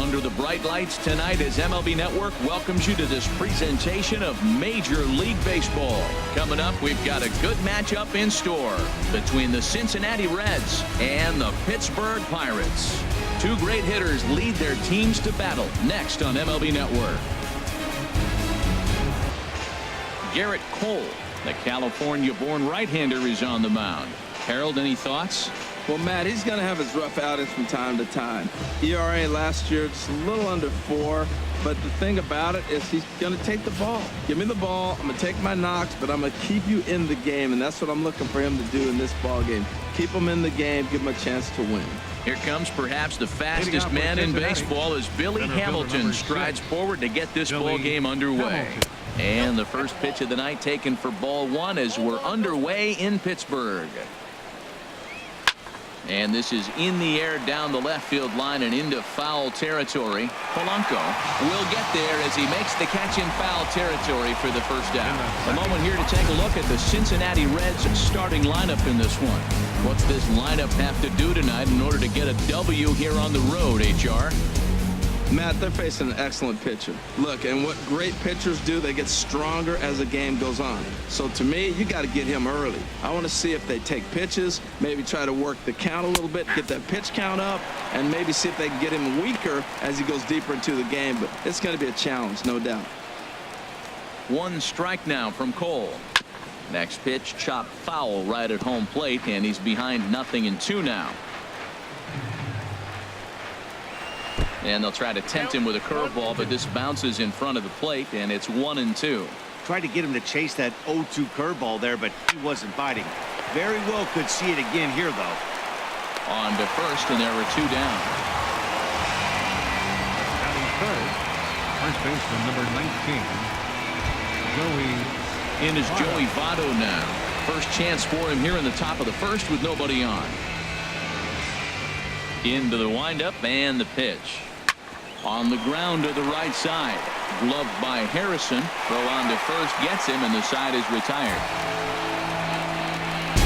under the bright lights tonight as MLB Network welcomes you to this presentation of Major League Baseball. Coming up, we've got a good matchup in store between the Cincinnati Reds and the Pittsburgh Pirates. Two great hitters lead their teams to battle next on MLB Network. Garrett Cole, the California-born right-hander, is on the mound. Harold, any thoughts? Well, Matt, he's going to have his rough outings from time to time. ERA last year, just a little under 4. But the thing about it is he's going to take the ball. Give me the ball. I'm going to take my knocks, but I'm going to keep you in the game, and that's what I'm looking for him to do in this ball game. Keep him in the game, give him a chance to win. Here comes perhaps the fastest man in baseball as Billy Hamilton strides forward to get this ball game underway. And the first pitch of the night taken for ball 1 as we're underway in Pittsburgh. And this is in the air down the left field line and into foul territory. Polanco will get there as he makes the catch in foul territory for the first out. A moment here to take a look at the Cincinnati Reds starting lineup in this one. What's this lineup have to do tonight in order to get a W here on the road, HR? Matt, they're facing an excellent pitcher. Look, and what great pitchers do, they get stronger as the game goes on. So to me, you got to get him early. I want to see if they take pitches, maybe try to work the count a little bit, get that pitch count up, and maybe see if they can get him weaker as he goes deeper into the game. But it's going to be a challenge, no doubt. 1 strike now from Cole. Next pitch, chopped foul right at home plate, and he's behind 0-2 now. And they'll try to tempt him with a curveball, but this bounces in front of the plate, and it's 1-2. Tried to get him to chase that 0-2 curveball there, but he wasn't biting. Very well could see it again here, though. On to first, and there were 2 down. Batting third, first baseman number 19, Joey. In is Joey Votto now. First chance for him here in the top of the first with nobody on. Into the windup and the pitch. On the ground to the right side. Gloved by Harrison. Throw on to first gets him, and the side is retired.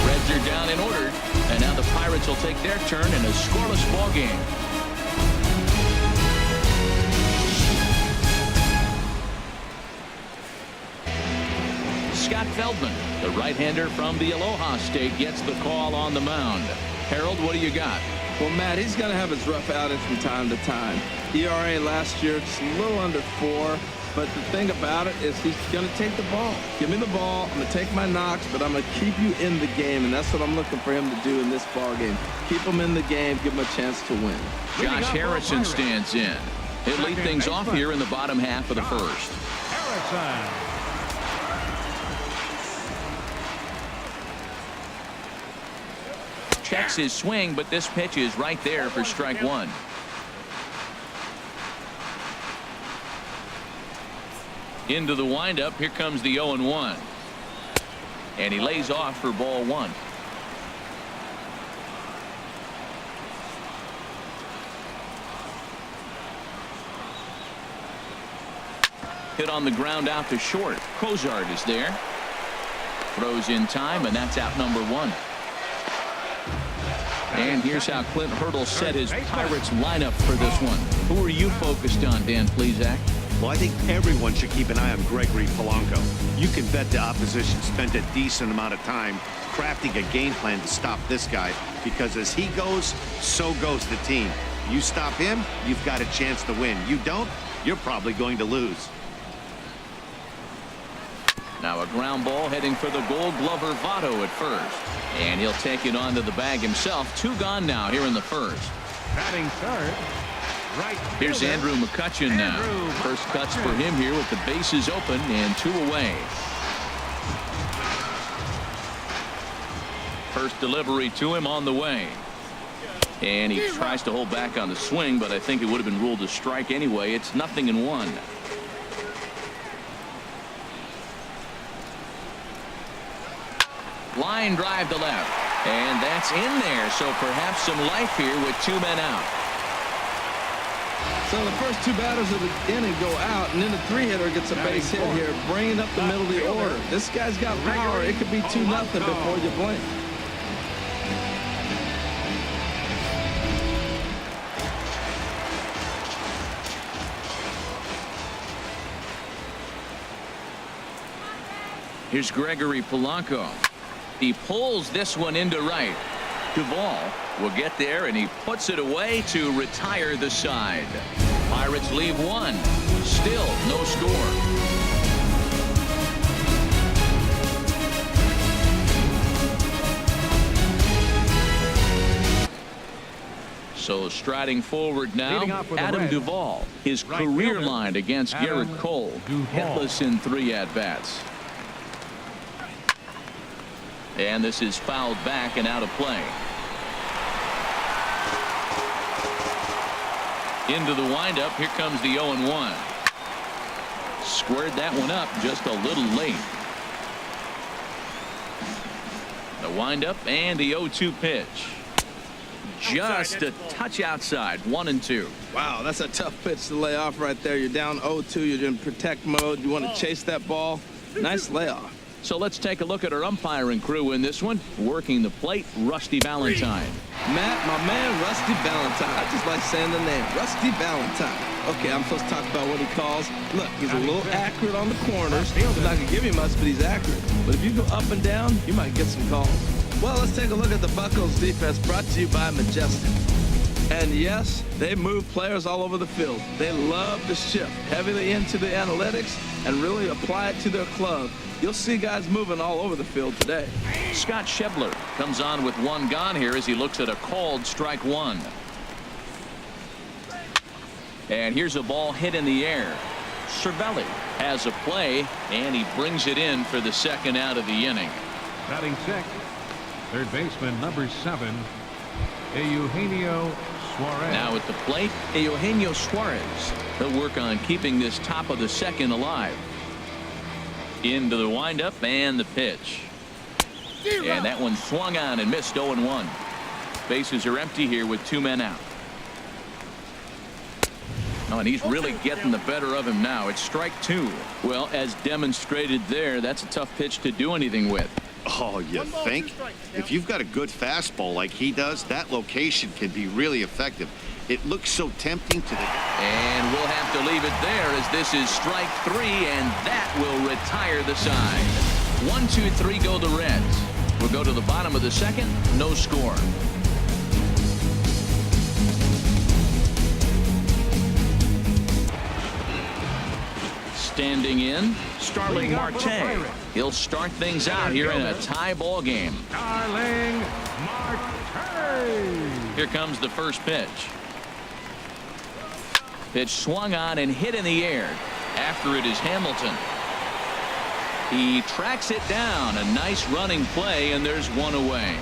Reds are down and ordered, and now the Pirates will take their turn in a scoreless ball game. Scott Feldman, the right-hander from the Aloha State, gets the call on the mound. Harold, what do you got? Well, Matt, he's going to have his rough outings from time to time. ERA last year, just a little under 4. But the thing about it is he's going to take the ball. Give me the ball. I'm going to take my knocks, but I'm going to keep you in the game, and that's what I'm looking for him to do in this ball game. Keep him in the game, give him a chance to win. Josh Harrison stands in. He'll lead things off here in the bottom half of the first. Harrison. Checks his swing, but this pitch is right there for strike 1. Into the windup. Here comes the 0-1. And he lays off for ball 1. Hit on the ground out to short. Cozart is there. Throws in time, and that's out number 1. And here's how Clint Hurdle set his Pirates lineup for this one. Who are you focused on, Dan Plesac? Well, I think everyone should keep an eye on Gregory Polanco. You can bet the opposition spent a decent amount of time crafting a game plan to stop this guy, because as he goes, so goes the team. You stop him, you've got a chance to win. You don't, you're probably going to lose. Now a ground ball heading for the Gold Glover Votto at first. And he'll take it onto the bag himself. 2 gone now here in the first. Batting third, right. Here's Andrew McCutchen now. First cuts for him here with the bases open and 2 away. First delivery to him on the way. And he tries to hold back on the swing, but I think it would have been ruled a strike anyway. It's 0-1. Line drive to left, and that's in there, so perhaps some life here with 2 men out. So the first 2 batters of the inning go out, and then the 3-hitter gets a base hit here, bringing up the middle of the order. This guy's got power. It could be 2-0 before you blink. Here's Gregory Polanco. He pulls this one into right. Duvall will get there, and he puts it away to retire the side. Pirates leave one. Still no score. So striding forward now, Adam Duvall. His career line against Garrett Cole. Hitless in 3 at-bats. And this is fouled back and out of play. Into the windup. Here comes the 0-1. Squared that one up just a little late. The windup and the 0-2 pitch. Just a touch outside. 1-2. Wow, that's a tough pitch to lay off right there. You're down 0-2. You're in protect mode. You want to chase that ball. Nice layoff. So let's take a look at our umpiring crew in this one. Working the plate, Rusty Valentine. Matt, my man, Rusty Valentine. I just like saying the name, Rusty Valentine. Okay, I'm supposed to talk about what he calls. Look, he's a little accurate on the corners. He's not going to give you much, but he's accurate. But if you go up and down, you might get some calls. Well, let's take a look at the Buccos defense, brought to you by Majestic. And yes, they move players all over the field. They love to shift heavily into the analytics and really apply it to their club. You'll see guys moving all over the field today. Scott Schebler comes on with 1 gone here as he looks at a called strike 1. And here's a ball hit in the air. Cervelli has a play, and he brings it in for the 2nd out of the inning. Batting 6th, third baseman number 7, Eugenio Suarez. Now at the plate, Eugenio Suarez. He'll work on keeping this top of the 2nd alive. Into the windup and the pitch. And that one swung on and missed. 0-1. Bases are empty here with 2 men out. Oh, and he's really getting the better of him now. It's strike 2. Well, as demonstrated there, that's a tough pitch to do anything with. Oh, you think? If you've got a good fastball like he does, that location can be really effective. It looks so tempting to the... And we'll have to leave it there as this is strike 3, and that will retire the side. 1, 2, 3 go the Reds. We'll go to the bottom of the 2nd. No score. Standing in, Starling Marte. He'll start things out here in a tie ball game. Starling Marte. Here comes the first pitch. Pitch swung on and hit in the air. After it is Hamilton. He tracks it down. A nice running play, and there's 1 away.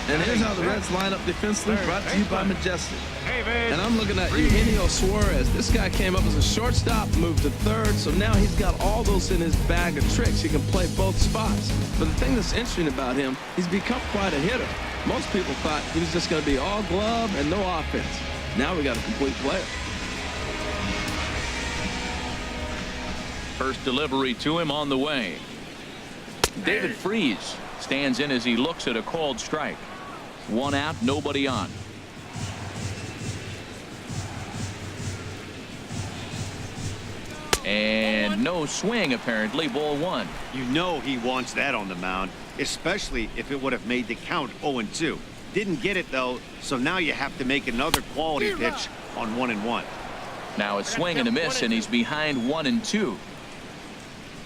And here's how the Reds line up defensively, brought to you by Majestic. And I'm looking at Eugenio Suarez. This guy came up as a shortstop, moved to 3rd, so now he's got all those in his bag of tricks. He can play both spots. But the thing that's interesting about him, he's become quite a hitter. Most people thought he was just going to be all glove and no offense. Now we got a complete player. First delivery to him on the way. David Freese stands in as he looks at a called strike. 1 out, nobody on. And no swing, apparently. Ball 1. You know he wants that on the mound, especially if it would have made the count 0-2. Didn't get it, though, so now you have to make another quality pitch on 1-1. Now a swing and a miss, and he's behind 1-2.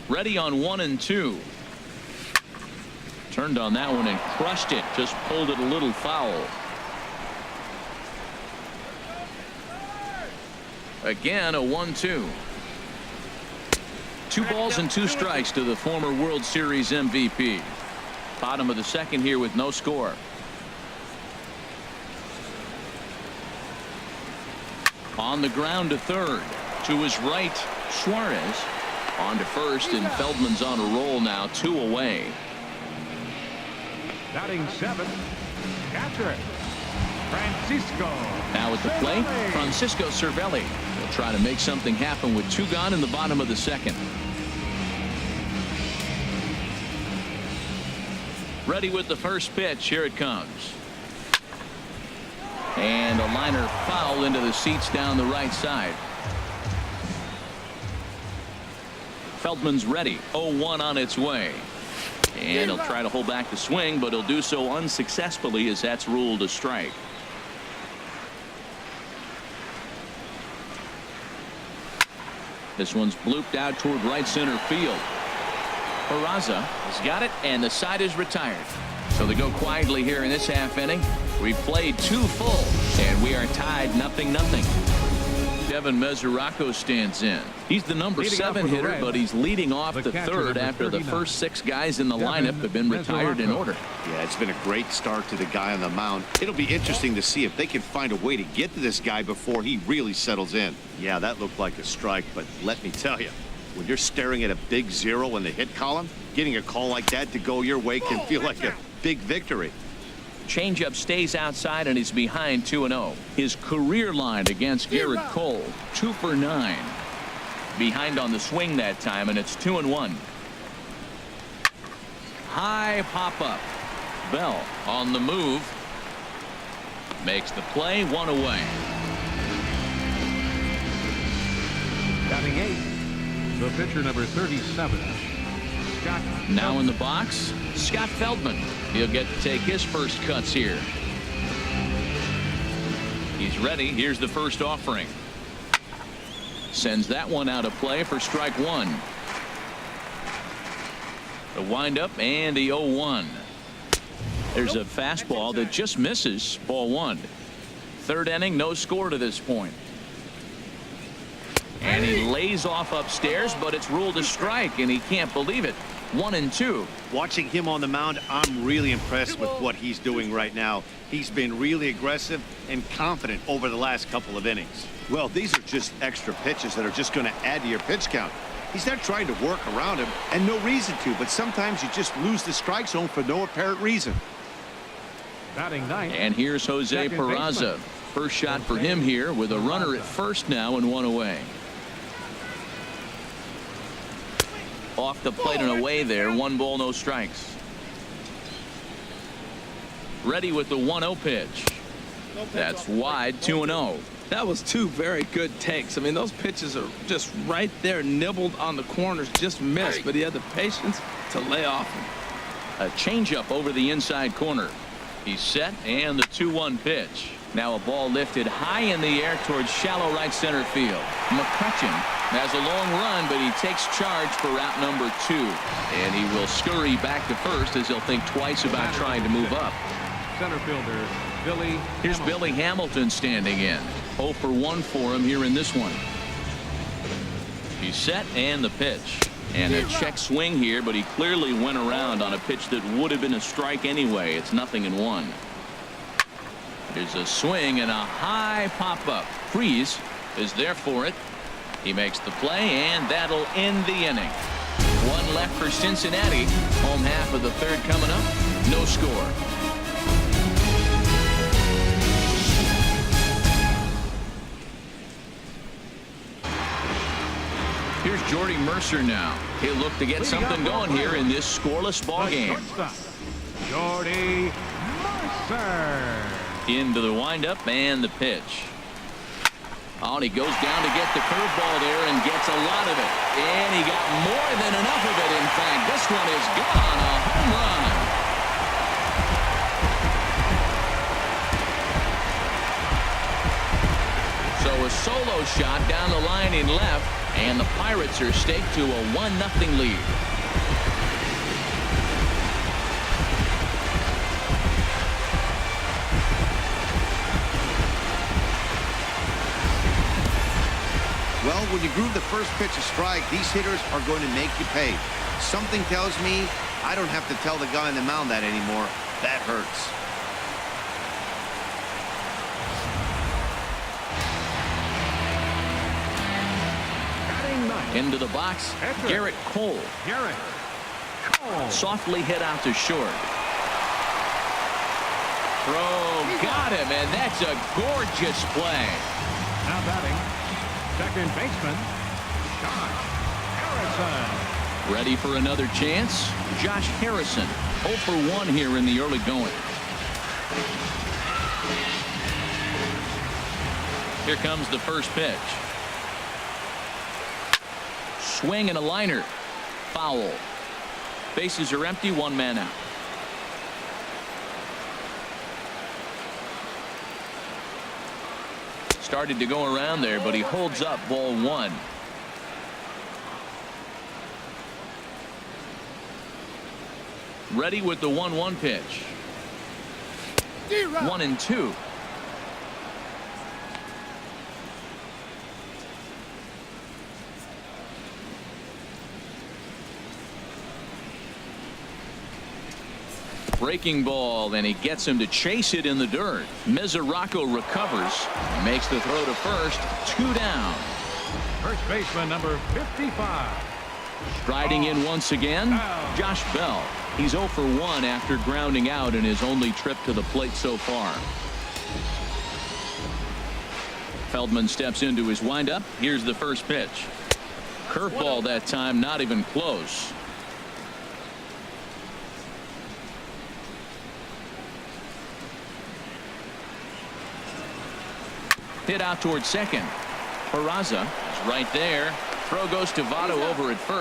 Ready on 1-2. Turned on that one and crushed it. Just pulled it a little foul. Again, a 1-2. 2 balls and 2 strikes to the former World Series MVP. Bottom of the 2nd here with no score. On the ground to 3rd. To his right, Suarez. On to 1st, and Feldman's on a roll now. 2 away. Batting 7, catcher, Francisco. Now at the plate, Francisco Cervelli will try to make something happen with 2 gone in the bottom of the 2nd. Ready with the first pitch. Here it comes. And a liner foul into the seats down the right side. Feldman's ready. 0-1 on its way. And he'll try to hold back the swing, but he'll do so unsuccessfully as that's ruled a strike. This one's blooped out toward right center field. Peraza has got it, and the side is retired. So they go quietly here in this half inning. We've played 2 full, and we are tied 0-0. Devin Mesoraco stands in. He's the number 7 hitter, but he's leading off the third after the first 6 guys in the lineup have been retired in order. Yeah, it's been a great start to the guy on the mound. It'll be interesting to see if they can find a way to get to this guy before he really settles in. Yeah, that looked like a strike, but let me tell you, when you're staring at a big 0 in the hit column, getting a call like that to go your way can feel like a big victory. Changeup stays outside, and he's behind 2-0. His career line against Garrett Cole, 2 for 9. Behind on the swing that time, and it's 2-1. High pop up. Bell on the move. Makes the play, 1 away. Batting 8, the pitcher number 37. Scott. Now in the box, Scott Feldman. He'll get to take his first cuts here. He's ready. Here's the first offering. Sends that one out of play for strike 1. The windup and the 0-1. There's a fastball that just misses. Ball 1. Third inning, no score to this point. And he lays off upstairs, but it's ruled a strike, and he can't believe it. 1-2. Watching him on the mound, I'm really impressed with what he's doing right now. He's been really aggressive and confident over the last couple of innings. Well, these are just extra pitches that are just going to add to your pitch count. He's not trying to work around him, and no reason to, but sometimes you just lose the strike zone for no apparent reason. Batting 9. And here's Jose Peraza. First shot for him here with a runner at first now and 1 away. Off the plate and away there. 1 ball, no strikes. Ready with the 1-0 pitch. That's wide. 2-0. That was 2 very good takes. I mean, those pitches are just right there, nibbled on the corners, just missed, but he had the patience to lay off him. A changeup over the inside corner. He's set, and the 2-1 pitch. Now a ball lifted high in the air towards shallow right center field. McCutcheon has a long run, but he takes charge for route number 2. And he will scurry back to first as he'll think twice about trying to move up. Center fielder Billy. Here's Billy Hamilton standing in. 0 for 1 for him here in this one. He's set, and the pitch. And a check swing here, but he clearly went around on a pitch that would have been a strike anyway. It's 0-1. There's a swing and a high pop-up. Freeze is there for it. He makes the play, and that'll end the inning. 1 left for Cincinnati. Home half of the third coming up. No score. Here's Jordy Mercer now. He'll look to get something going here in this scoreless ball game. Jordy Mercer. Into the windup and the pitch. Oh, and he goes down to get the curveball there and gets a lot of it. And he got more than enough of it, in fact. This one is gone. A home run. So a solo shot down the line in left, and the Pirates are staked to a 1-0 lead. Well, when you groove the first pitch a strike, these hitters are going to make you pay. Something tells me I don't have to tell the guy on the mound that anymore. That hurts. Into the box, Garrett Cole. Softly hit out to short. Throw got him, and that's a gorgeous play. Now batting, second baseman, Josh Harrison. Ready for another chance? Josh Harrison, 0 for 1 here in the early going. Here comes the first pitch. Swing and a liner. Foul. Bases are empty, one man out. Started to go around there, but he holds up ball one. Ready with the 1-1 pitch. 1-2. Breaking ball, and he gets him to chase it in the dirt. Mesoraco recovers, makes the throw to first. 2 down. First baseman number 55. Striding in once again, Josh Bell. He's 0 for 1 after grounding out in his only trip to the plate so far. Feldman steps into his windup. Here's the first pitch. Curveball that time, not even close. Hit out towards second. Peraza is right there. Throw goes to Votto over at first.